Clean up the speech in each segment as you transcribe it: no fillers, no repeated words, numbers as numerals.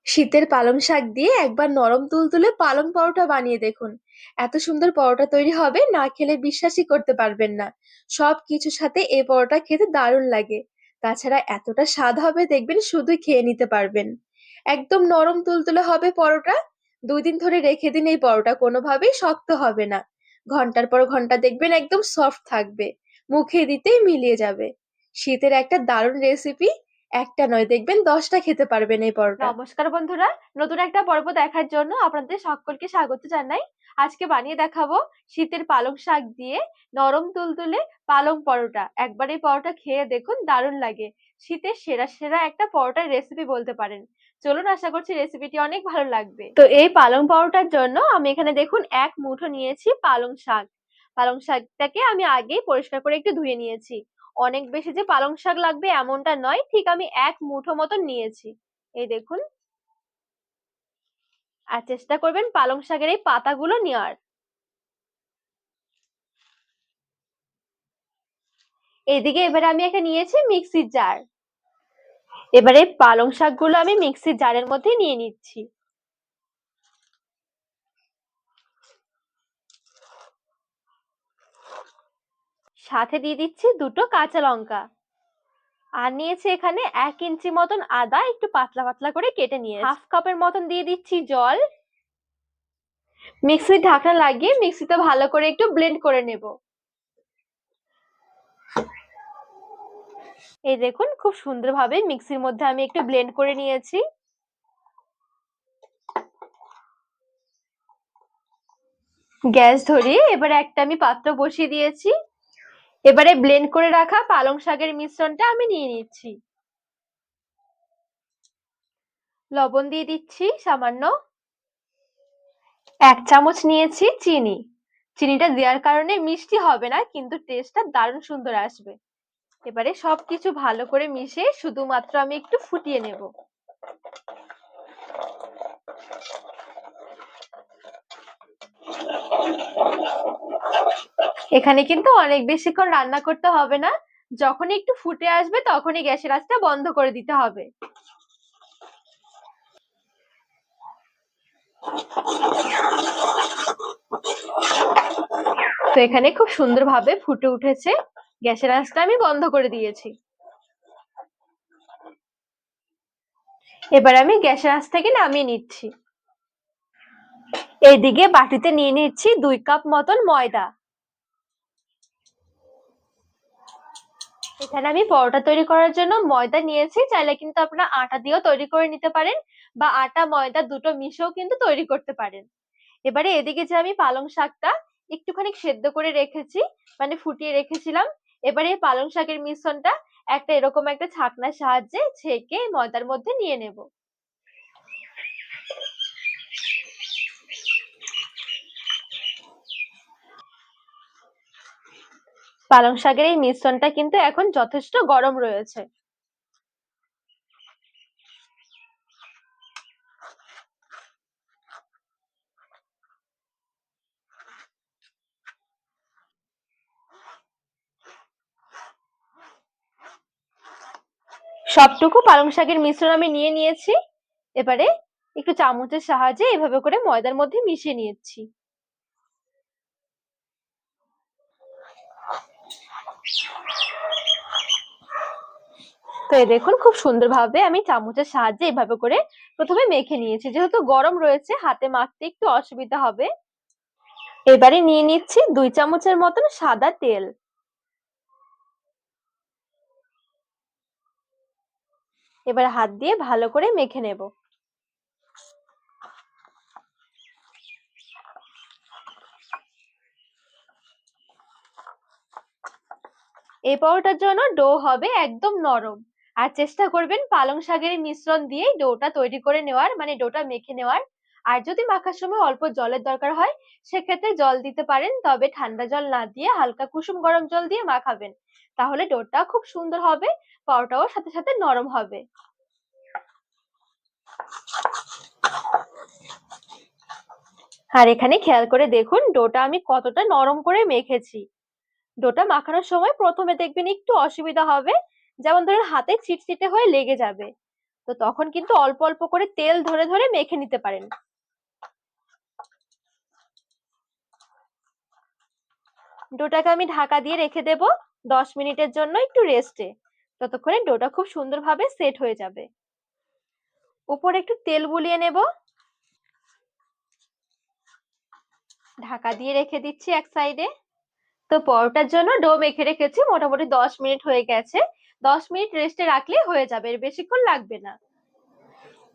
শীতের পালং শাক দিয়ে একবার নরম তুলতুলে পালং পরোটা বানিয়ে দেখুন। এত সুন্দর পরোটা তৈরি হবে, না খেলে বিশ্বাসই করতে পারবেন না। সব কিছুর সাথে এই পরোটা খেতে দারুণ লাগে। তাছাড়া এতটা স্বাদ হবে, দেখবেন শুধুই খেয়ে নিতে পারবেন। একদম নরম তুলতুলে হবে পরোটা। 2 দিন ধরে রেখে দিন, এই পরোটা কোনোভাবেই শক্ত হবে না। ঘন্টার পর ঘন্টা দেখবেন একদম সফট থাকবে। মুখে দিতেই মিলিয়ে যাবে। শীতের একটা দারুণ রেসিপি। একটা নয়, দেখবেন 10টা খেতে পারবেন এই পরোটা। নমস্কার বন্ধুরা, নতুন একটা পর্ব দেখার জন্য আপনাদের সকলকে স্বাগত জানাই। আজকে বানিয়ে দেখাবো শীতের পালং শাক দিয়ে নরম তুলতুলে পালং পরোটা। একবার এই পরোটা খেয়ে দেখুন, দারুণ লাগে। শীতের সেরা সেরা একটা পরোটার রেসিপি বলতে পারেন। চলুন, আশা করছি রেসিপিটি অনেক ভালো লাগবে। তো এই পালং পরোটার জন্য আমি এখানে দেখুন 1 মুঠো নিয়েছি পালং শাক। পালং শাকটাকে আমি আগেই পরিষ্কার করে একটু ধুয়ে নিয়েছি। অনেক বেশি যে পালং শাক লাগবে এমনটা নয়, ঠিক আমি 1 মুঠো মতন নিয়েছি। এই দেখুন। আর চেষ্টা করবেন পালং শাকের এই পাতাগুলো নেওয়ার। এইদিকে এবারে আমি এখানে নিয়েছি মিক্সির জার। এবারে পালং শাকগুলো আমি মিক্সির জারের মধ্যে নিয়ে নিচ্ছি। সাথে দিয়ে দিচ্ছি 2টো কাঁচা লঙ্কা। আর নিয়েছি এখানে 1 ইঞ্চি মতন আদা, একটু পাতলা পাতলা করে কেটে নিয়ে 1/2 কাপের মতন দিয়ে দিচ্ছি জল। মিক্সির ঢাকনা লাগিয়ে মিক্সিতে ভালো করে একটু ব্লেন্ড করে নেব। এই দেখুন, খুব সুন্দরভাবে মিক্সির মধ্যে আমি একটু ব্লেন্ড করে নিয়েছি। গ্যাস ধরিয়ে এবারে একটা আমি পাত্র বসিয়ে দিয়েছি। এবারে ব্লেন্ড করে রাখা পালং শাকের মিশ্রণটা আমি নিয়ে নিচ্ছি। লবণ দিয়ে দিচ্ছি সামান্য। 1 চামচ নিয়েছি চিনি। চিনিটা দেওয়ার কারণে মিষ্টি হবে না, কিন্তু টেস্টটা দারুণ সুন্দর আসবে। এবারে সবকিছু ভালো করে মিশিয়ে শুধুমাত্র আমি একটু ফুটিয়ে নেব। এখানে কিন্তু অনেক বেশিক্ষণ রান্না করতে হবে না। যখনই একটু ফুটে আসবে তখনই গ্যাসের আঁচটা বন্ধ করে দিতে হবে। তো এখানে খুব সুন্দরভাবে ফুটে উঠেছে। গ্যাসের আঁচটা আমি বন্ধ করে দিয়েছি। এবার আমি গ্যাসের আঁচ থেকে নামিয়ে নিচ্ছি। এইদিকে বাটিতে নিয়ে নিচ্ছি 2 কাপ মতন ময়দা। এখানে আমি পরোটা তৈরি করার জন্য ময়দা নিয়েছি, চাইলে কিন্তু আপনারা আটা দিয়েও তৈরি করে নিতে পারেন, বা আটা ময়দা দুটো মিশেও কিন্তু তৈরি করতে পারেন। এবারে এদিকে যে আমি পালং শাকটা একটুখানি সেদ্ধ করে রেখেছি, মানে ফুটিয়ে রেখেছিলাম, এবারে এই পালং শাকের মিশ্রণটা একটা এরকম একটা ছাকনার সাহায্যে ছেঁকে ময়দার মধ্যে নিয়ে নেব। পালং শাকের এই মিশ্রণটা কিন্তু এখন যথেষ্ট গরম রয়েছে। সবটুকু পালং শাকের মিশ্রণ আমি নিয়ে নিয়েছি। এবারে একটু চামচের সাহায্যে এভাবে করে ময়দার মধ্যে মিশিয়ে নিয়েছি। তো এই দেখুন, খুব সুন্দরভাবে আমি চামচের সাহায্যে এভাবে করে প্রথমে মেখে নিয়েছি। যেহেতু গরম রয়েছে, হাতে মাখতে একটু অসুবিধা হবে। এবারে নিয়ে নিচ্ছি 2 চামচের মতন সাদা তেল। এবার হাত দিয়ে ভালো করে মেখে নেব। এই পরোটার জন্য ডো হবে একদম নরম। আর চেষ্টা করবেন পালং শাকের মিশ্রণ দিয়ে ডোটা তৈরি করে নেওয়ার, মানে ডোটা মেখে নেওয়ার। আর যদি মাখার সময় অল্প জলের দরকার হয়, সেক্ষেত্রে জল দিতে পারেন, তবে ঠান্ডা জল না দিয়ে হালকা কুসুম গরম জল দিয়ে মাখাবেন। তাহলে ডোটা খুব সুন্দর হবে, পরোটাও সাথে সাথে নরম হবে। আর এখানে খেয়াল করে দেখুন ডোটা আমি কতটা নরম করে মেখেছি। ডোটা মাখানোর সময় প্রথমে দেখবেন একটু অসুবিধা হবে, যেমন ধরুন হাতে চিটচিটে হয়ে লেগে যাবে। তো তখন কিন্তু অল্প অল্প করে তেল ধরে ধরে মেখে নিতে পারেন। ডোটাকে আমি ঢাকা দিয়ে রেখে দেব 10 মিনিটের জন্য একটু রেস্টে। ততক্ষণে ডোটা খুব সুন্দরভাবে সেট হয়ে যাবে। উপরে একটু তেল বুলিয়ে নেব, ঢাকা দিয়ে রেখে দিচ্ছি এক সাইডে। তো পরোটার জন্য ডো মেখে রেখেছি, মোটামুটি 10 মিনিট হয়ে গেছে। 10 মিনিট রেস্টে রাখলে হয়ে যাবে, এর বেশিক্ষণ লাগবে না।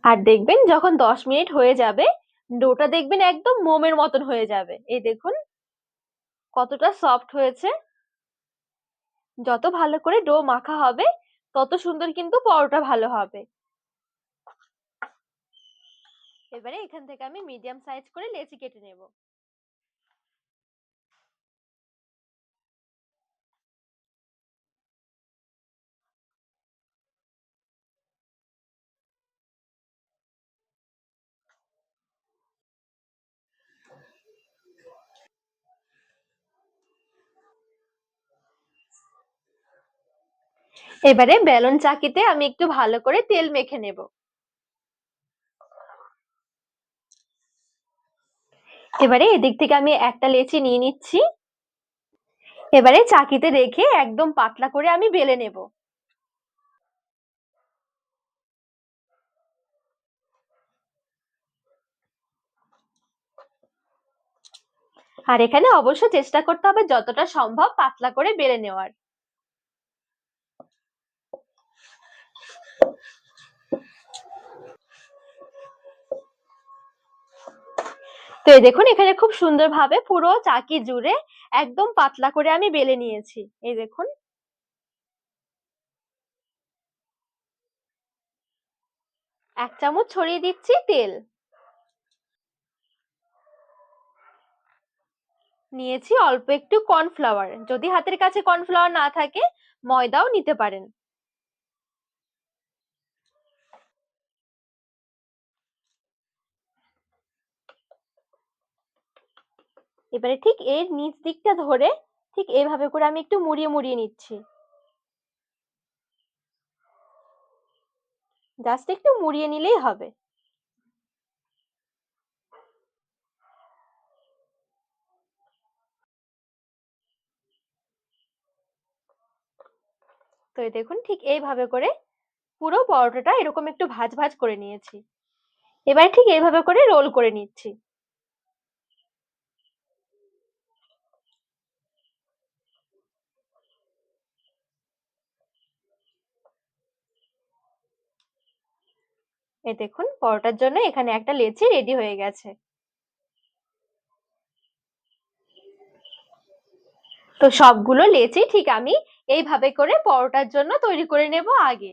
আর দেখবেন যখন 10 মিনিট হয়ে যাবে, ডোটা দেখবেন একদম মোমের মতন হয়ে যাবে। এই দেখুন কতটা সফট হয়েছে। যত ভালো করে ডো মাখা হবে তত সুন্দর কিন্তু পরোটা ভালো হবে। এবারে এখান থেকে আমি মিডিয়াম সাইজ করে লেচি কেটে নেব। এবারে বেলন চাকিতে আমি একটু ভালো করে তেল মেখে নেব। এবারে এদিক থেকে আমি একটা লেচি নিয়ে নিচ্ছি। এবারে চাকিতে রেখে একদম পাতলা করে আমি বেলে নেব। আর এখানে অবশ্যই চেষ্টা করতে হবে যতটা সম্ভব পাতলা করে বেলে নেওয়ার। তো এই দেখুন এখানে খুব সুন্দরভাবে পুরো চাকি জুড়ে একদম পাতলা করে আমি বেলে নিয়েছি। এই দেখুন, এক চামচ ছড়িয়ে দিচ্ছি তেল। নিয়েছি অল্প একটু কর্নফ্লাওয়ার, যদি হাতের কাছে কর্নফ্লাওয়ার না থাকে ময়দাও নিতে পারেন। এবারে ঠিক এর নিচ দিকটা ধরে ঠিক এইভাবে করে আমি একটু মুড়িয়ে মুড়িয়ে নিচ্ছি। জাস্ট একটু মুড়িয়ে নিলেই হবে। তো এই দেখুন ঠিক এইভাবে করে পুরো পরোটাটা এরকম একটু ভাজ ভাজ করে নিয়েছি। এবার ঠিক এইভাবে করে রোল করে নিচ্ছি। এই দেখুন পরোটার জন্য এখানে একটা লেচি রেডি হয়ে গেছে। তো সবগুলো লেচি ঠিক আমি এইভাবে করে পরোটার জন্য তৈরি করে নেব আগে।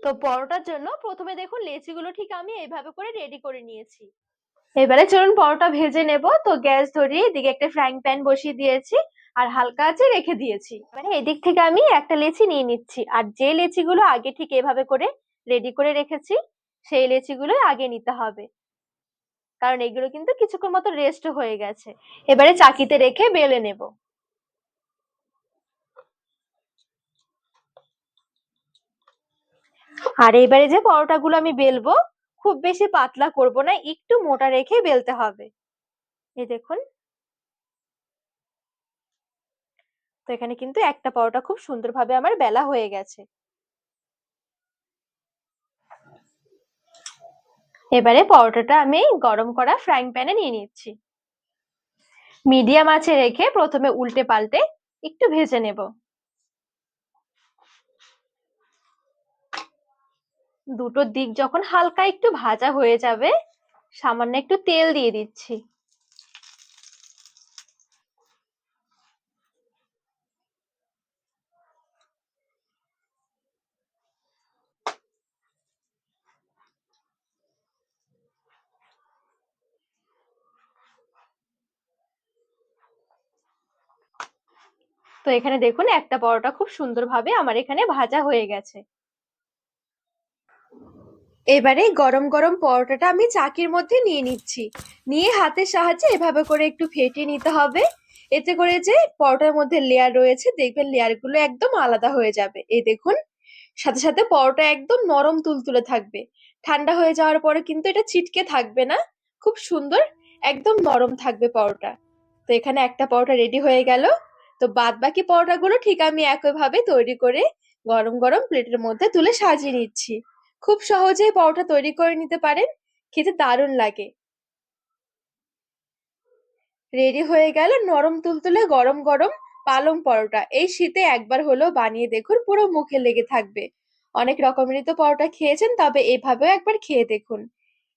তো পরোটার জন্য প্রথমে দেখুন লেচিগুলো ঠিক আমি এইভাবে করে রেডি করে নিয়েছি। এবারে চলুন পরোটা ভেজে নেব। তো গ্যাস ধরিয়ে এদিকে একটা ফ্রাইং প্যান বসিয়ে দিয়েছি আর হালকা আঁচে রেখে দিয়েছি। মানে এদিক থেকে আমি একটা লেচি নিয়ে নিচ্ছি, আর যে লেচিগুলো আগে ঠিক এভাবে করে রেডি করে রেখেছি সেই লেচিগুলোই আগে নিতে হবে, কারণ এগুলো কিন্তু কিছুক্ষণ মতো রেস্ট হয়ে গেছে। এবারে চাকিতে রেখে বেলে নেব। আর এবারে যে পরোটাগুলো আমি বেলবো খুব বেশি পাতলা করব না, একটু মোটা রেখে বেলতে হবে। এই দেখুন, তো এখানে কিন্তু একটা পরোটা খুব সুন্দরভাবে আমার বেলা হয়ে গেছে। এবারে পরোটাটা আমি গরম করা ফ্রাইং প্যানে নিয়ে নিচ্ছি। মিডিয়াম আঁচে রেখে প্রথমে উল্টে পাল্টে একটু ভেজে নেব। দুটো দিক যখন হালকা একটু ভাজা হয়ে যাবে সামান্য একটু তেল দিয়ে দিচ্ছি। তো এখানে দেখুন একটা পরোটা খুব সুন্দরভাবে আমার এখানে ভাজা হয়ে গেছে। এবারে গরম গরম পরোটাটা আমি চাকির মধ্যে নিয়ে নিচ্ছি। নিয়ে হাতের সাহায্যে এভাবে করে একটু ফেটিয়ে নিতে হবে। এতে করে যে পরোটার মধ্যে লেয়ার রয়েছে, দেখবেন লেয়ার গুলো একদম আলাদা হয়ে যাবে। এই দেখুন, সাথে সাথে পরোটা একদম নরম তুলতুলে থাকবে। ঠান্ডা হয়ে যাওয়ার পরে কিন্তু এটা ছিটকে থাকবে না, খুব সুন্দর একদম নরম থাকবে পরোটা। তো এখানে একটা পরোটা রেডি হয়ে গেল। তো বাদ বাকি পরোটাগুলো ঠিক আমি একইভাবে তৈরি করে গরম গরম প্লেটের মধ্যে তুলে সাজিয়ে নিচ্ছি। খুব সহজেই পরোটা তৈরি করে নিতে পারেন, খেতে দারুণ লাগে। রেডি হয়ে গেল নরম তুলতুলে গরম গরম পালং পরোটা। এই শীতে একবার হলেও বানিয়ে দেখুন, পুরো মুখে লেগে থাকবে। অনেক রকমেরই তো পরোটা খেয়েছেন, তবে এভাবেও একবার খেয়ে দেখুন।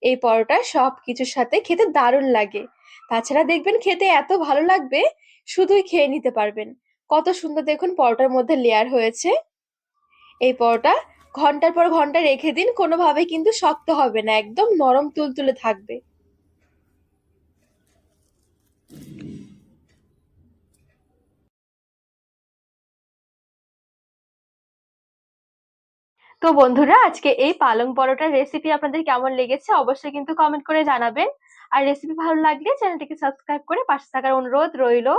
এই পরোটা সব কিছুর সাথে খেতে দারুণ লাগে। তাছাড়া দেখবেন খেতে এত ভালো লাগবে, শুধুই খেয়ে নিতে পারবেন। কত সুন্দর দেখুন পরোটার মধ্যে লেয়ার হয়েছে। এই পরোটা ঘন্টার পর ঘন্টা রেখে দিন, কোনোভাবে কিন্তু শক্ত হবে না, একদম নরম তুলতুলে থাকবে। তো বন্ধুরা, আজকে এই পালং পরোটার রেসিপি আপনাদের কেমন লেগেছে অবশ্যই কিন্তু কমেন্ট করে জানাবেন। আর রেসিপি ভালো লাগলে চ্যানেলটিকে সাবস্ক্রাইব করে পাশে থাকার অনুরোধ রইলো।